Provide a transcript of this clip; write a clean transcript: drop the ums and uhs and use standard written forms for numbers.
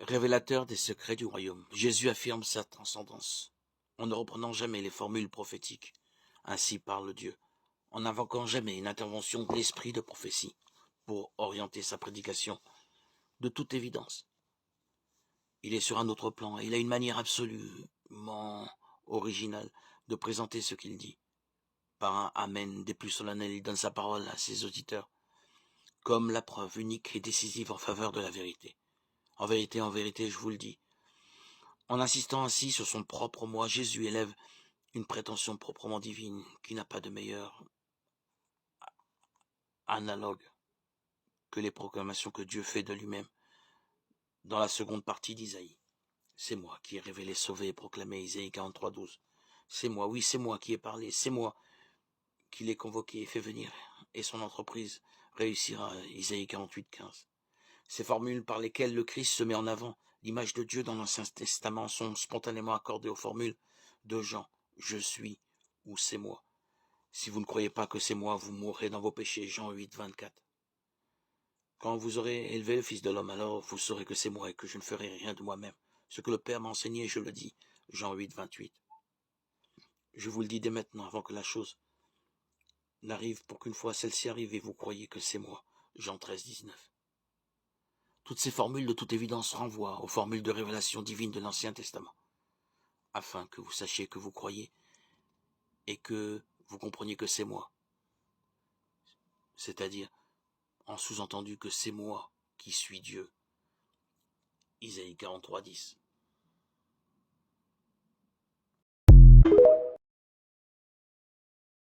Révélateur des secrets du royaume, Jésus affirme sa transcendance, en ne reprenant jamais les formules prophétiques. Ainsi parle Dieu, en n'invoquant jamais une intervention de l'esprit de prophétie pour orienter sa prédication. De toute évidence, il est sur un autre plan et il a une manière absolument originale de présenter ce qu'il dit. Par un amen des plus solennels, il donne sa parole à ses auditeurs, comme la preuve unique et décisive en faveur de la vérité. En vérité, je vous le dis, en insistant ainsi sur son propre moi, Jésus élève une prétention proprement divine qui n'a pas de meilleur analogue que les proclamations que Dieu fait de lui-même dans la seconde partie d'Isaïe. C'est moi qui ai révélé, sauvé et proclamé, Isaïe 43:12. C'est moi, oui, c'est moi qui ai parlé, c'est moi qui l'ai convoqué et fait venir, et son entreprise réussira, Isaïe 48:15. Ces formules par lesquelles le Christ se met en avant, l'image de Dieu dans l'Ancien Testament, sont spontanément accordées aux formules de Jean, je suis ou c'est moi. Si vous ne croyez pas que c'est moi, vous mourrez dans vos péchés, Jean 8:24. Quand vous aurez élevé le Fils de l'homme, alors vous saurez que c'est moi et que je ne ferai rien de moi-même. Ce que le Père m'a enseigné, je le dis, Jean 8:28. Je vous le dis dès maintenant, avant que la chose n'arrive, pour qu'une fois celle-ci arrive et vous croyez que c'est moi, Jean 13:19. Toutes ces formules de toute évidence renvoient aux formules de révélation divine de l'Ancien Testament, afin que vous sachiez que vous croyez et que vous compreniez que c'est moi, c'est-à-dire en sous-entendu que c'est moi qui suis Dieu. Isaïe 43:10.